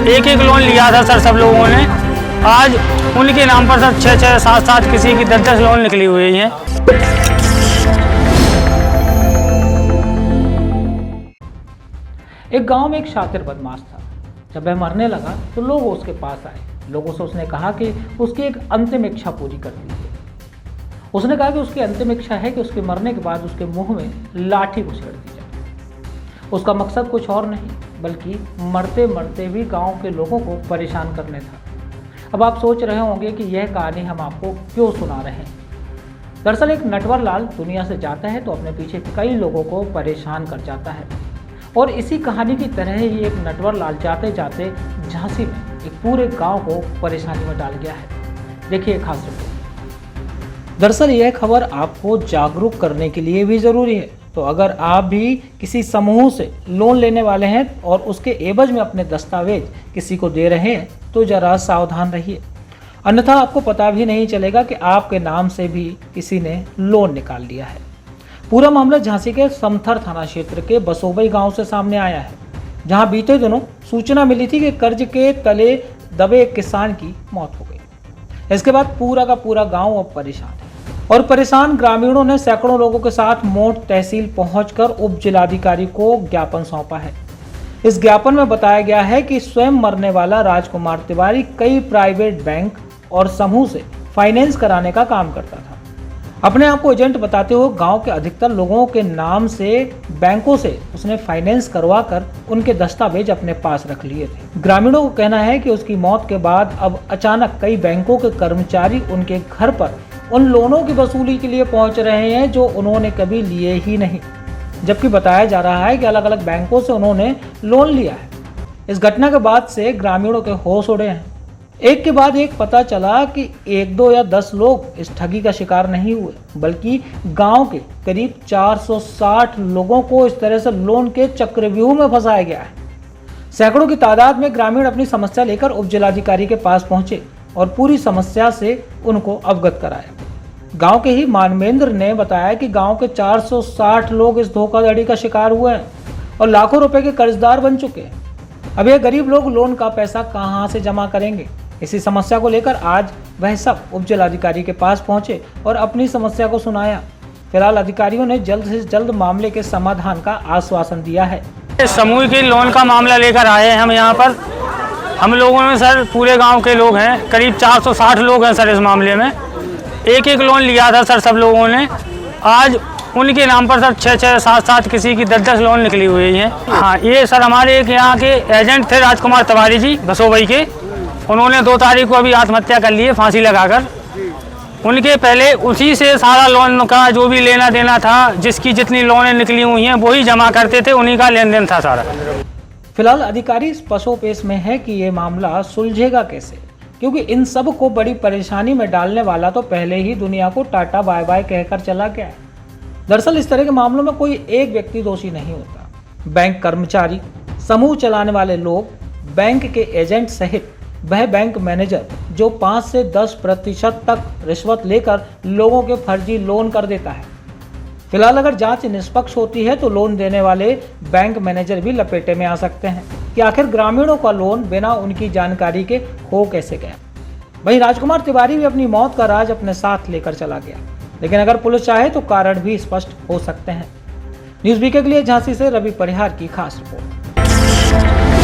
एक एक लोन लिया था सर सब लोगों ने। आज उनके नाम पर सर 6-6, 7-7 किसी की 10-10 लोन निकली हुई हैं। एक गांव में एक शातिर बदमाश था। जब वह मरने लगा तो लोग उसके पास आए। लोगों से उसने कहा कि उसकी एक अंतिम इच्छा पूरी कर दीजिए। उसने कहा कि उसकी अंतिम इच्छा है कि उसके मरने के बाद उसके मुंह में लाठी घुसेड़ दी जाए। उसका मकसद कुछ और नहीं बल्कि मरते मरते भी गांव के लोगों को परेशान करने था। अब आप सोच रहे होंगे कि यह कहानी हम आपको क्यों सुना रहे हैं। दरअसल एक नटवर लाल दुनिया से जाता है तो अपने पीछे कई लोगों को परेशान कर जाता है, और इसी कहानी की तरह ही एक नटवर लाल जाते जाते झांसी में एक पूरे गांव को परेशानी में डाल गया है। देखिए खास रिपोर्ट। दरअसल यह खबर आपको जागरूक करने के लिए भी ज़रूरी है। तो अगर आप भी किसी समूह से लोन लेने वाले हैं और उसके एवज में अपने दस्तावेज किसी को दे रहे हैं तो ज़रा सावधान रहिए, अन्यथा आपको पता भी नहीं चलेगा कि आपके नाम से भी किसी ने लोन निकाल लिया है। पूरा मामला झांसी के समथर थाना क्षेत्र के बसोबई गांव से सामने आया है, जहां बीते दिनों सूचना मिली थी कि कर्ज के तले दबे एक किसान की मौत हो गई। इसके बाद पूरा का पूरा गांव अब परेशान है, और परेशान ग्रामीणों ने सैकड़ों लोगों के साथ मोट तहसील पहुंचकर उप जिलाधिकारी को ज्ञापन सौंपा है। इस ज्ञापन में बताया गया है कि स्वयं मरने वाला राजकुमार तिवारी कई प्राइवेट बैंक और समूह से फाइनेंस कराने का काम करता था। अपने आप को एजेंट बताते हुए गांव के अधिकतर लोगों के नाम से बैंकों से उसने फाइनेंस करवा कर उनके दस्तावेज अपने पास रख लिए थे। ग्रामीणों को कहना है कि उसकी मौत के बाद अब अचानक कई बैंकों के कर्मचारी उनके घर पर उन लोनों की वसूली के लिए पहुंच रहे हैं जो उन्होंने कभी लिए ही नहीं, जबकि बताया जा रहा है कि अलग अलग बैंकों से उन्होंने लोन लिया है। इस घटना के बाद से ग्रामीणों के होश उड़े हैं। एक के बाद एक पता चला कि 1, 2 या 10 लोग इस ठगी का शिकार नहीं हुए, बल्कि गांव के करीब 460 लोगों को इस तरह से लोन के चक्रव्यूह में फंसाया गया है। सैकड़ों की तादाद में ग्रामीण अपनी समस्या लेकर उप जिलाधिकारी के पास पहुंचे और पूरी समस्या से उनको अवगत कराया। गांव के ही मानवेंद्र ने बताया कि गांव के 460 लोग इस धोखाधड़ी का शिकार हुए हैं और लाखों रुपए के कर्जदार बन चुके हैं। अब ये गरीब लोग लोन का पैसा कहां से जमा करेंगे? इसी समस्या को लेकर आज वह सब उप जिलाधिकारी के पास पहुंचे और अपनी समस्या को सुनाया। फिलहाल अधिकारियों ने जल्द से जल्द मामले के समाधान का आश्वासन दिया है। समूह के लोन का मामला लेकर आए हैं हम यहाँ पर। हम लोगों में सर पूरे गांव के लोग हैं, करीब 460 लोग हैं सर। इस मामले में एक एक लोन लिया था सर सब लोगों ने। आज उनके नाम पर सर 6-6, 7-7 किसी की 10-10 लोन निकली हुई हैं। हाँ, ये सर हमारे एक यहाँ के एजेंट थे राजकुमार तिवारी जी बसोबई के। उन्होंने 2 तारीख को अभी आत्महत्या कर ली है फांसी लगाकर। उनके पहले उसी से सारा लोन का जो भी लेना देना था, जिसकी जितनी लोनें निकली हुई हैं वही जमा करते थे, उन्हीं का लेन देन था सारा। फिलहाल अधिकारी पसोपेश में है कि ये मामला सुलझेगा कैसे, क्योंकि इन सब को बड़ी परेशानी में डालने वाला तो पहले ही दुनिया को टाटा बाय बाय कहकर चला गया है। दरअसल इस तरह के मामलों में कोई एक व्यक्ति दोषी नहीं होता। बैंक कर्मचारी, समूह चलाने वाले लोग, बैंक के एजेंट सहित वह बैंक मैनेजर जो 5 से 10% तक रिश्वत लेकर लोगों के फर्जी लोन कर देता है। फिलहाल अगर जांच निष्पक्ष होती है तो लोन देने वाले बैंक मैनेजर भी लपेटे में आ सकते हैं कि आखिर ग्रामीणों का लोन बिना उनकी जानकारी के हो कैसे गया। वहीं राजकुमार तिवारी भी अपनी मौत का राज अपने साथ लेकर चला गया, लेकिन अगर पुलिस चाहे तो कारण भी स्पष्ट हो सकते हैं। न्यूज़ बीके के लिए झांसी से रवि परिहार की खास रिपोर्ट।